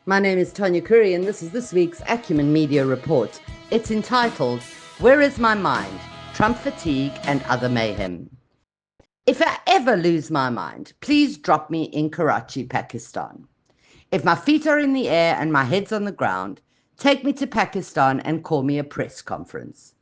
My name is Tanya Curry, and this is this week's Acumen Media Report. It's entitled, Where is My Mind? Trump Fatigue and Other Mayhem. If I ever lose my mind, please drop me in Karachi, Pakistan. If my feet are in the air and my head's on the ground, take me to Pakistan and call me a press conference.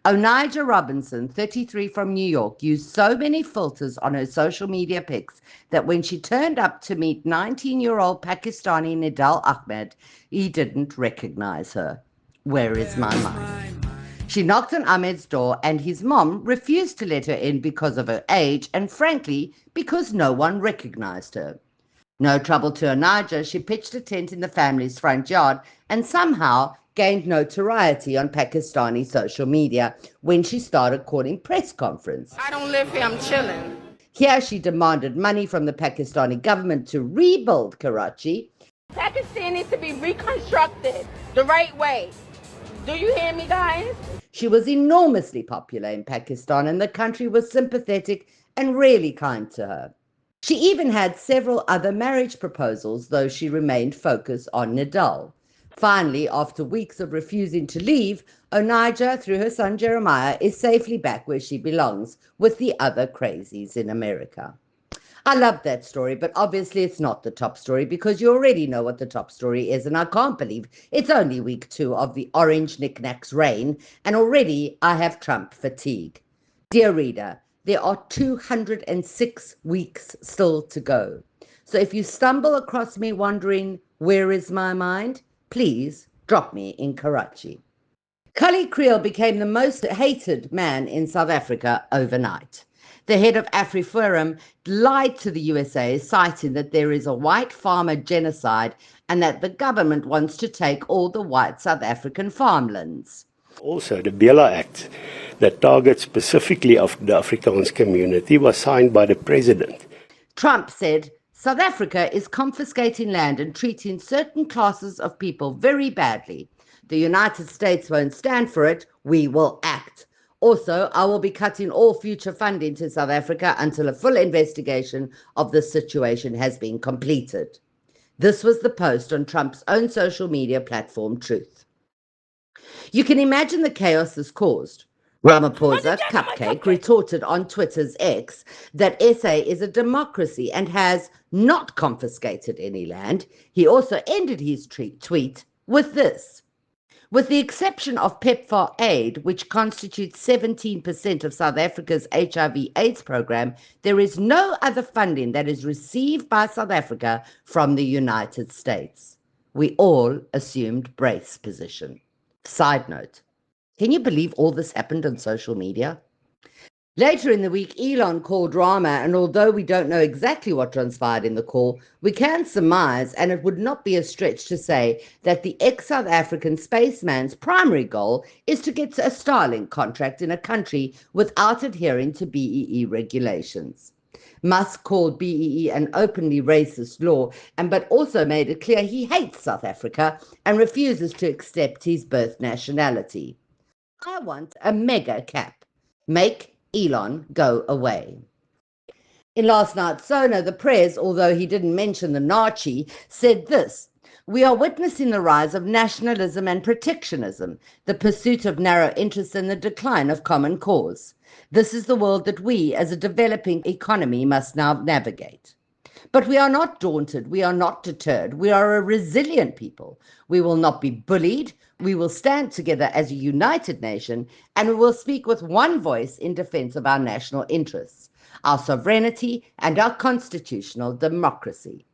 Onijah Robinson, 33 from New York, used so many filters on her social media pics that when she turned up to meet 19-year-old Pakistani Nidal Ahmed, he didn't recognize her. Where is my mind? She knocked on Ahmed's door and his mom refused to let her in because of her age and, frankly, because no one recognized her. No trouble to Onijah, she pitched a tent in the family's front yard and somehow gained notoriety on Pakistani social media when she started calling press conference. I don't live here, I'm chilling. Here she demanded money from the Pakistani government to rebuild Karachi. Pakistan needs to be reconstructed the right way. Do you hear me, guys? She was enormously popular in Pakistan and the country was sympathetic and really kind to her. She even had several other marriage proposals, though she remained focused on Nidal. Finally, after weeks of refusing to leave, Onijah, through her son Jeremiah, is safely back where she belongs with the other crazies in America. I love that story, but obviously it's not the top story because you already know what the top story is, and I can't believe it's only week 2 of the orange knickknacks reign, and already I have Trump fatigue. Dear reader, there are 206 weeks still to go. So if you stumble across me wondering, where is my mind? Please drop me in Karachi. Cully Creel became the most hated man in South Africa overnight. The head of AfriForum lied to the USA, citing that there is a white farmer genocide and that the government wants to take all the white South African farmlands. Also, the Bela Act that targets specifically of the Afrikaans community was signed by the president. Trump said, South Africa is confiscating land and treating certain classes of people very badly. The United States won't stand for it. We will act. Also, I will be cutting all future funding to South Africa until a full investigation of the situation has been completed. This was the post on Trump's own social media platform, Truth. You can imagine the chaos this caused. Ramaphosa, Cupcake, retorted on Twitter's X that SA is a democracy and has not confiscated any land. He also ended his tweet with this. With the exception of PEPFAR aid, which constitutes 17% of South Africa's HIV/AIDS program, there is no other funding that is received by South Africa from the United States. We all assumed brace position. Side note. Can you believe all this happened on social media? Later in the week, Elon called Rama, and although we don't know exactly what transpired in the call, we can surmise, and it would not be a stretch to say, that the ex-South African spaceman's primary goal is to get a Starlink contract in a country without adhering to BEE regulations. Musk called BEE an openly racist law, but also made it clear he hates South Africa and refuses to accept his birth nationality. I want a mega cap. Make Elon go away. In last night's Sona, the press, although he didn't mention the Nazi, said this: we are witnessing the rise of nationalism and protectionism, the pursuit of narrow interests and the decline of common cause. This is the world that we, as a developing economy, must now navigate. But we are not daunted, we are not deterred, we are a resilient people. We will not be bullied, we will stand together as a united nation, and we will speak with one voice in defense of our national interests, our sovereignty, and our constitutional democracy.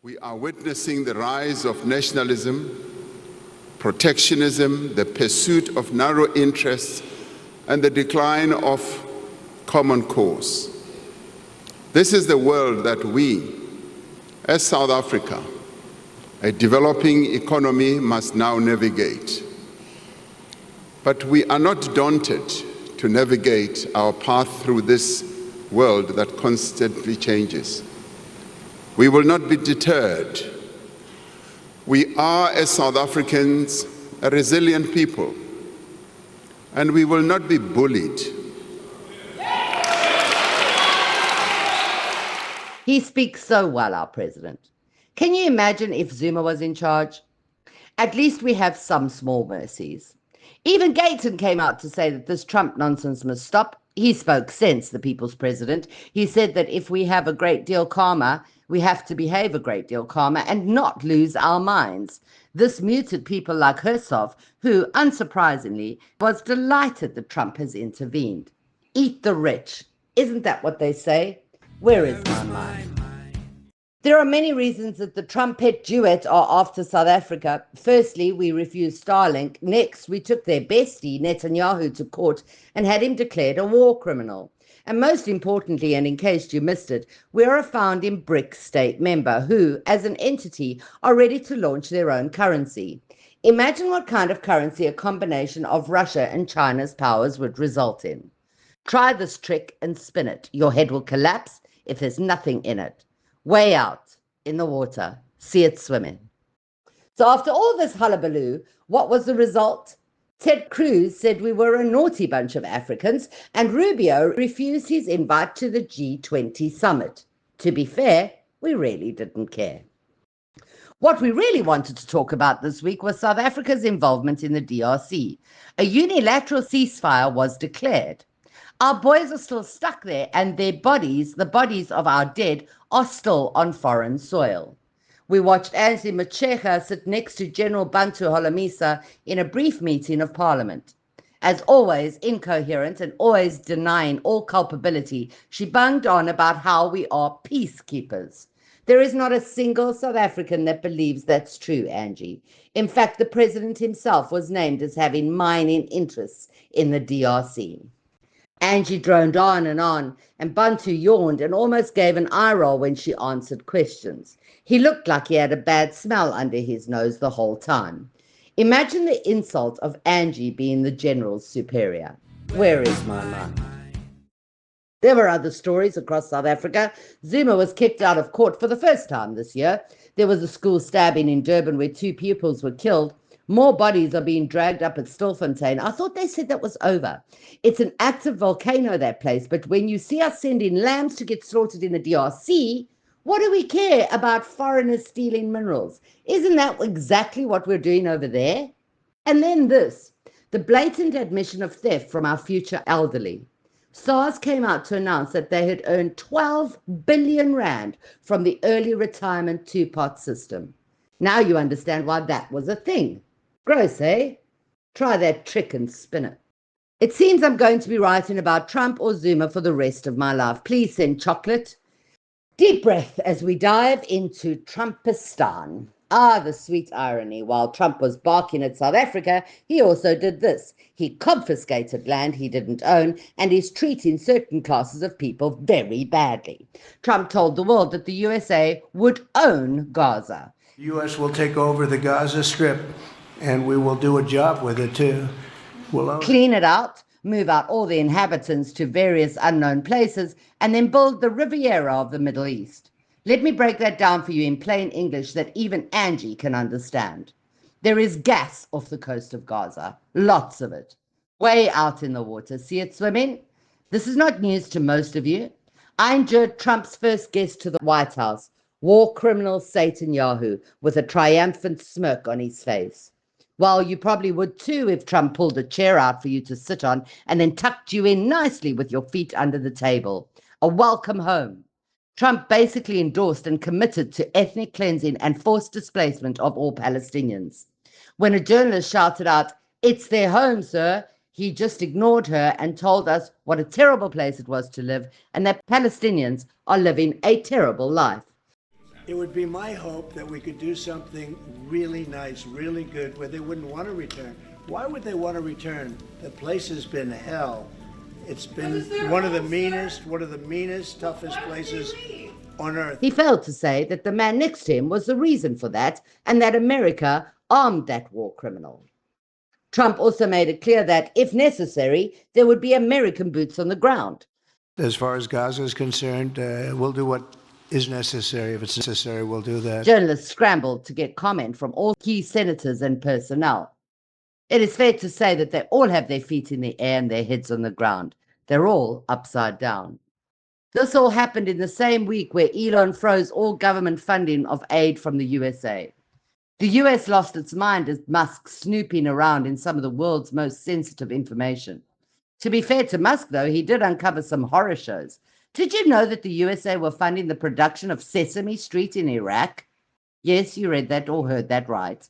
We are witnessing the rise of nationalism, protectionism, the pursuit of narrow interests, and the decline of common cause. This is the world that we, as South Africa, a developing economy, must now navigate. But we are not daunted to navigate our path through this world that constantly changes. We will not be deterred. We are, as South Africans, a resilient people, and we will not be bullied. He speaks so well, our president. Can you imagine if Zuma was in charge? At least we have some small mercies. Even Gayton came out to say that this Trump nonsense must stop. He spoke sense, the people's president. He said that if we have a great deal calmer, we have to behave a great deal calmer and not lose our minds. This muted people like Hersov, who, unsurprisingly, was delighted that Trump has intervened. Eat the rich. Isn't that what they say? Where is my mind? There are many reasons that the trumpet duet are after South Africa. Firstly, we refused Starlink. Next, we took their bestie, Netanyahu, to court and had him declared a war criminal. And most importantly, and in case you missed it, we are a founding BRICS state member who, as an entity, are ready to launch their own currency. Imagine what kind of currency a combination of Russia and China's powers would result in. Try this trick and spin it. Your head will collapse if there's nothing in it. Way out in the water, see it swimming. So after all this hullabaloo, what was the result? Ted Cruz said we were a naughty bunch of Africans, and Rubio refused his invite to the G20 summit. To be fair, we really didn't care. What we really wanted to talk about this week was South Africa's involvement in the DRC. A unilateral ceasefire was declared. Our boys are still stuck there, and their bodies, the bodies of our dead, are still on foreign soil. We watched Ansley Motshekga sit next to General Bantu Holomisa in a brief meeting of Parliament. As always, incoherent and always denying all culpability, she bunged on about how we are peacekeepers. There is not a single South African that believes that's true, Angie. In fact, the president himself was named as having mining interests in the DRC. Angie droned on, and Bantu yawned and almost gave an eye roll when she answered questions. He looked like he had a bad smell under his nose the whole time. Imagine the insult of Angie being the general's superior. Where is my mind? There were other stories across South Africa. Zuma was kicked out of court for the first time this year. There was a school stabbing in Durban where 2 pupils were killed. More bodies are being dragged up at Stilfontein. I thought they said that was over. It's an active volcano, that place, but when you see us sending lambs to get slaughtered in the DRC, what do we care about foreigners stealing minerals? Isn't that exactly what we're doing over there? And then this, the blatant admission of theft from our future elderly. SARS came out to announce that they had earned 12 billion rand from the early retirement two-part system. Now you understand why that was a thing. Gross, eh? Try that trick and spin it. It seems I'm going to be writing about Trump or Zuma for the rest of my life. Please send chocolate. Deep breath as we dive into Trumpistan. Ah, the sweet irony. While Trump was barking at South Africa, he also did this. He confiscated land he didn't own and is treating certain classes of people very badly. Trump told the world that the USA would own Gaza. The U.S. will take over the Gaza Strip, and we will do a job with it, too. We'll clean it out, move out all the inhabitants to various unknown places, and then build the Riviera of the Middle East. Let me break that down for you in plain English that even Angie can understand. There is gas off the coast of Gaza, lots of it. Way out in the water. See it swimming? This is not news to most of you. I endured Trump's first guest to the White House, war criminal Satan Yahoo, with a triumphant smirk on his face. Well, you probably would too if Trump pulled a chair out for you to sit on and then tucked you in nicely with your feet under the table. A welcome home. Trump basically endorsed and committed to ethnic cleansing and forced displacement of all Palestinians. When a journalist shouted out, "It's their home, sir," he just ignored her and told us what a terrible place it was to live and that Palestinians are living a terrible life. It would be my hope that we could do something really nice, really good, where they wouldn't want to return. Why would they want to return? The place has been hell. It's been one of the meanest, toughest places on earth. He failed to say that the man next to him was the reason for that and that America armed that war criminal. Trump also made it clear that, if necessary, there would be American boots on the ground. As far as Gaza is concerned, we'll do what is necessary. If it's necessary, we'll do that. Journalists scrambled to get comment from all key senators and personnel. It is fair to say that they all have their feet in the air and their heads on the ground. They're all upside down. This all happened in the same week where Elon froze all government funding of aid from the USA. The US lost its mind as Musk snooping around in some of the world's most sensitive information. To be fair to Musk, though, he did uncover some horror shows. Did you know that the USA were funding the production of Sesame Street in Iraq? Yes, you read that or heard that right.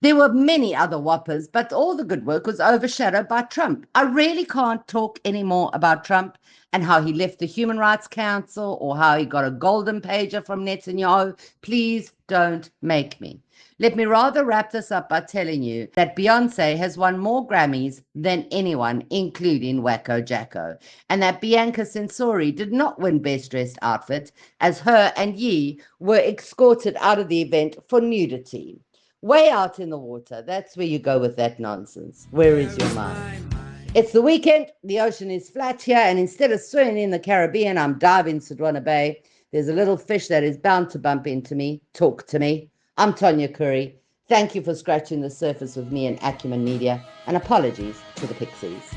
There were many other whoppers, but all the good work was overshadowed by Trump. I really can't talk anymore about Trump and how he left the Human Rights Council or how he got a golden pager from Netanyahu. Please don't make me. Let me rather wrap this up by telling you that Beyonce has won more Grammys than anyone, including Wacko Jacko, and that Bianca Censori did not win Best Dressed Outfit as her and Ye were escorted out of the event for nudity. Way out in the water. That's where you go with that nonsense. Where is your mind? It's the weekend. The ocean is flat here, and instead of swimming in the Caribbean, I'm diving Sedona Bay. There's a little fish that is bound to bump into me. Talk to me. I'm Tonya Curry. Thank you for scratching the surface with me and Acumen Media, and apologies to the Pixies.